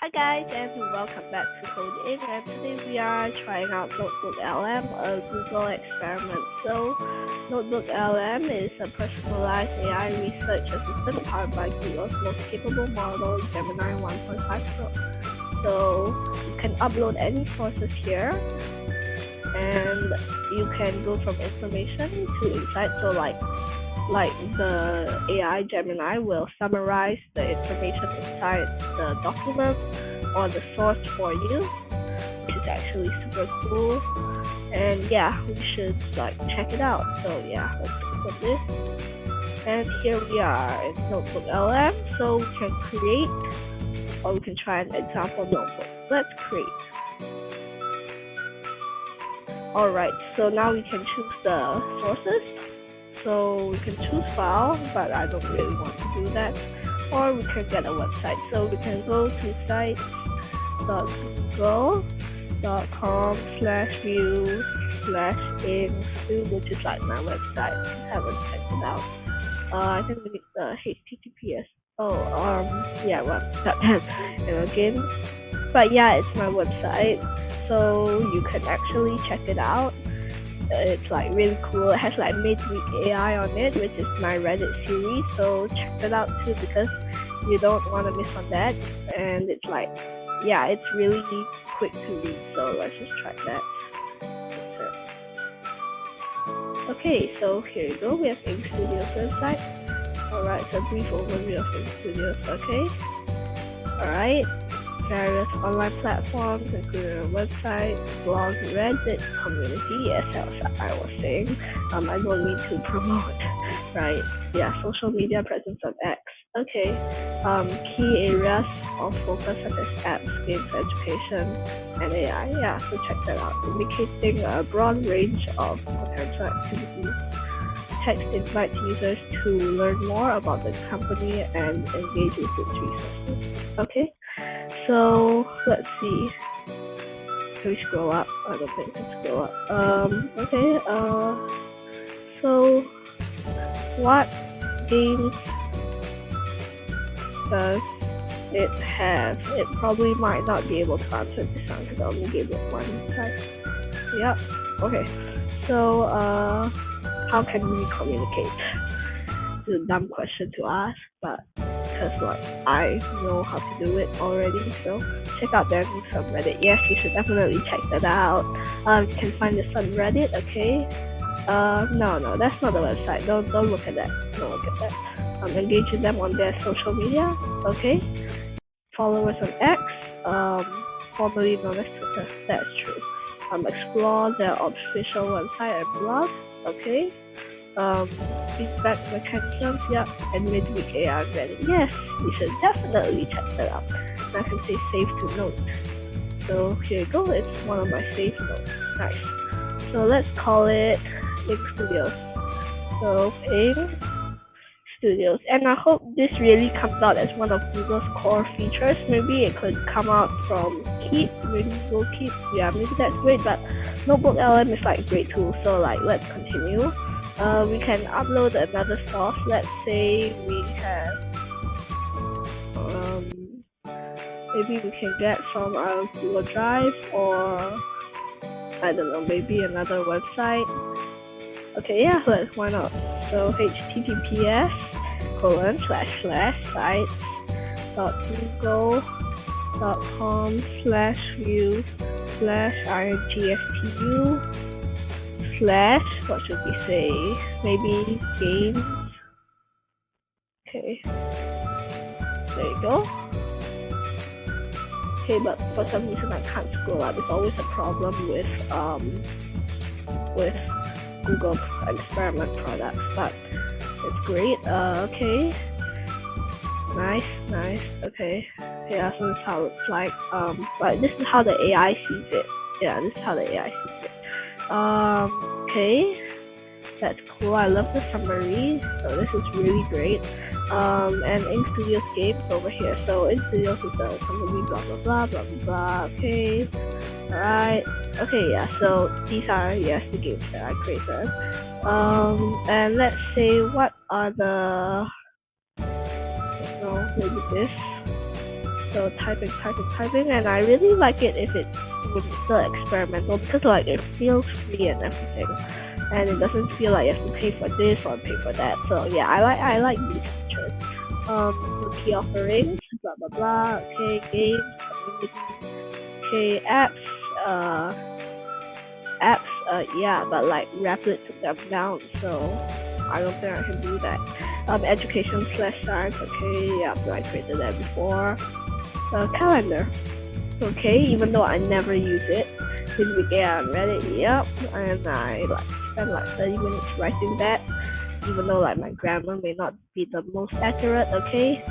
Hi guys, and welcome back to Code In, and today we are trying out NotebookLM, a Google experiment. So NotebookLM is a personalized AI research assistant powered by Google's most capable model, Gemini 1.5 Pro. So you can upload any sources here, and you can go from information to insight. So like the AI Gemini will summarize the information inside the document or the source for you, which is actually super cool. And yeah, we should check it out. So yeah, let's click on this. And here we are in NotebookLM. So we can create, or we can try an example notebook. Let's create. Alright, so now we can choose the sources. So we can choose file, but I don't really want to do that. Or we can get a website. So we can go to sites.google.com/view/instu, which is like my website. If you haven't checked it out. I think we need the HTTPS. Yeah, well, again. But yeah, it's my website. So you can actually check it out. It's really cool. It has midweek AI on it, which is my Reddit series, so check that out too because you don't want to miss on that. And it's yeah, it's really quick to read, so let's just try that. Okay, so here you go. We have Ink Studio's website. Alright, so brief overview of Ink Studios. Okay. Alright. Various online platforms, including a website, blog, Reddit, community, as I was saying. I don't need to promote, right? Yeah, social media presence on X. Okay. Key areas of focus such as apps, games, education, and AI. Yeah, so check that out. Indicating a broad range of potential activities. Text invites users to learn more about the company and engage with its resources. Okay. So let's see. Can we scroll up? I don't think we can scroll up. Okay. So what games does it have? It probably might not be able to answer this one because I only gave it one type. Yeah. Okay. So how can we communicate? It's a dumb question to ask, but because I know how to do it already, so check out their subreddit. Yes, you should definitely check that out. You can find this on Reddit. Okay. No, that's not the website. Don't look at that. Don't look at that. Engage with them on their social media. Okay. Follow us on X, formerly known as Twitter. That's true. Explore their official website and blog. Okay. Feedback mechanisms, yeah, and midweek AI Reddit. Yes, you should definitely check that out. And I can say save to note. So here you go, it's one of my save notes. Nice. So let's call it Ink Studios. So Ink Studios. And I hope this really comes out as one of Google's core features. Maybe it could come out from Keep, maybe Google Keep. Yeah, maybe that's great, but NotebookLM is a great tool. So let's continue. We can upload another source. Let's say we have, maybe we can get from our Google Drive, or I don't know, maybe another website. Okay, yeah, why not? So https://sites.google.com/view/ingstu/ what should we say? Maybe games. Okay. There you go. Okay, but for some reason I can't scroll up. It's always a problem with Google experiment products, but it's great. Okay. Nice. Okay. Yeah, so this is how it looks like. But this is how the AI sees it. Yeah, this is how the AI sees it. Okay, that's cool. I love the summary, so this is really great. And Ink Studios games over here. So Ink Studios is a company, blah blah blah blah blah. Okay, alright. Okay, yeah. So these are the games that I created. And let's say what are the maybe this. So typing, and I really like it if it's still experimental, because like it feels free and everything, and it doesn't feel like you have to pay for this or pay for that. So yeah, I like these features. So key offerings, blah blah blah. Okay, games, community. Okay, apps. Yeah, but like Rapid took them down, so I don't think I can do that. Education/science. Okay, yeah, I created that before. Calendar. Okay, even though I never use it. This weekend on Reddit, yep, and I like spend like 30 minutes writing that, even though like my grammar may not be the most accurate. Okay,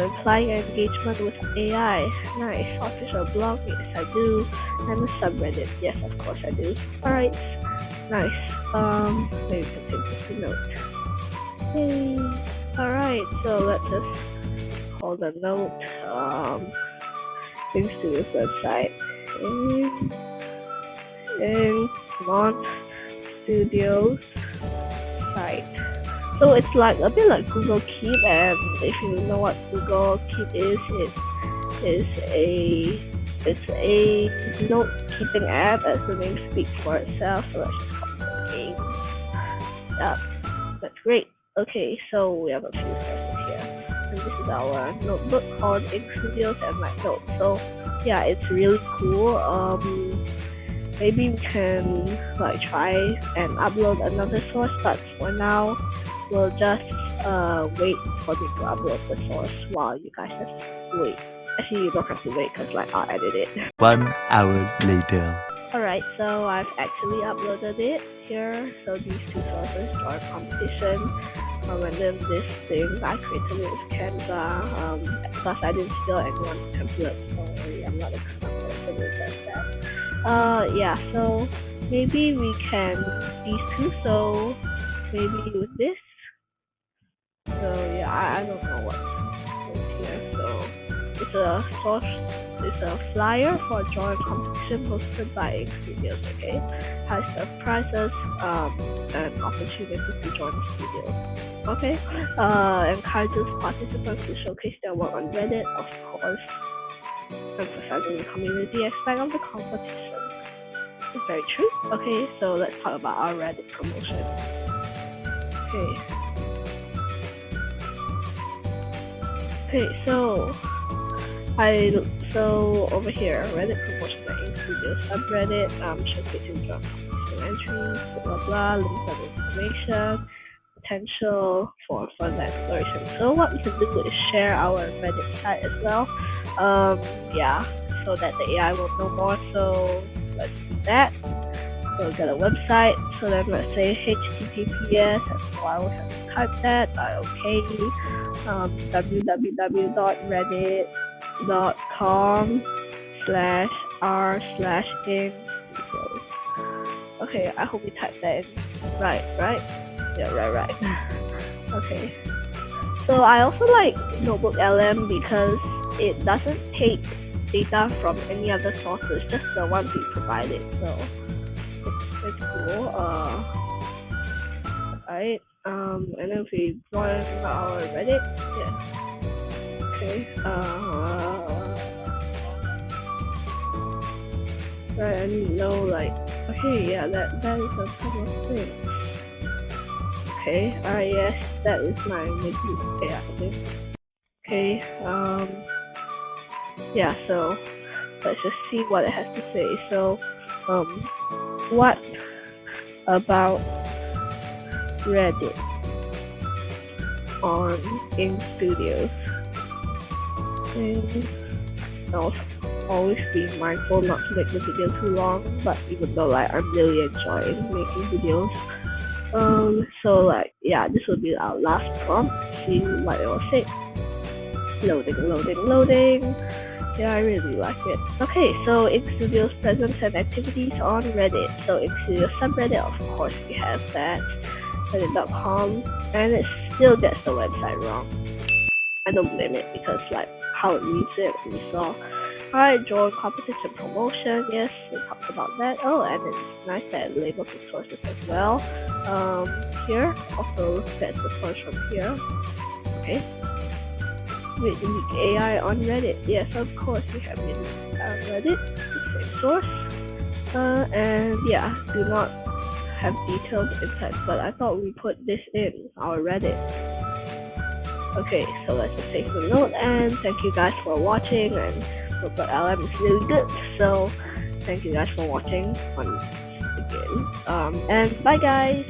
implying engagement with AI. Nice. Official blog, yes I do, and a subreddit, yes of course I do. Alright, nice. Maybe we can take this to note. Yay. Alright, so let's just hold a note. Things to this website. And Launch Studios site. So it's like a bit like Google Keep, and if you know what Google Keep is, it's a note keeping app, as the name speaks for itself. So let's just call it games. Yeah, that's great. Okay, so we have a few sources here, and this is our notebook called Ink Studios and my notes. So yeah, it's really cool. Maybe we can like try and upload another source, but for now we'll just wait for me to upload the source while you guys just wait. Actually, you don't have to wait, because like I'll edit it. 1 hour later. Alright, so I've actually uploaded it here. So these two sources are competition. And then this thing I created it with Canva. Plus I didn't steal anyone's template, so I'm not a person who does that. Yeah, so maybe we can these two. So maybe with this. So yeah, I don't know what's here. So it's a flyer for a drawing competition hosted by Ink Studios. Okay, has the prizes, and opportunities to join the studio. Okay, encourages participants to showcase their work on Reddit, of course, emphasizing the community aspect of the competition. It's very true. Okay, so let's talk about our Reddit promotion. Okay, so over here, Reddit promotion by Ink Studios subreddit, showcasing job competition entries, blah blah, limited information, potential for further exploration. So what we can do is share our Reddit site as well. Yeah, so that the AI will know more. So let's do that. So get a website. So then let's say https, so I will have to type that. Okay, www.reddit.com/r/ink. Okay, I hope we typed that in right. Yeah, right. Okay. So I also like NotebookLM because it doesn't take data from any other sources, just the ones we provided. So it's cool. Alright. And then if we join our Reddit, yeah. Okay. Right, I need to know like, okay, yeah, that is a couple of things. Okay, yes, that is my maybe AI thing. Okay, yeah, so let's just see what it has to say. So, what about Reddit on Ink Studios? And always be mindful not to make the video too long, but even though like I'm really enjoying making videos. So like yeah, this will be our last prompt. See what it will say. Loading. Yeah, I really like it. Okay, so Ink Studios presence and activities on Reddit. So Ink Studios subreddit, of course we have that. Reddit.com, and it still gets the website wrong. I don't blame it, because like how it reads it, we saw. Alright, drawing competition promotion, yes, we talked about that. Oh, and it's nice that it labels the sources as well. Here, also gets the source from here. Okay. with weak AI on Reddit. Yes, of course, we have been Reddit, the same source. And yeah, do not have detailed insights, but I thought we put this in our Reddit. Okay, so let's just take a note, and thank you guys for watching, and NotebookLM is really good, so thank you guys for watching once again. And bye guys!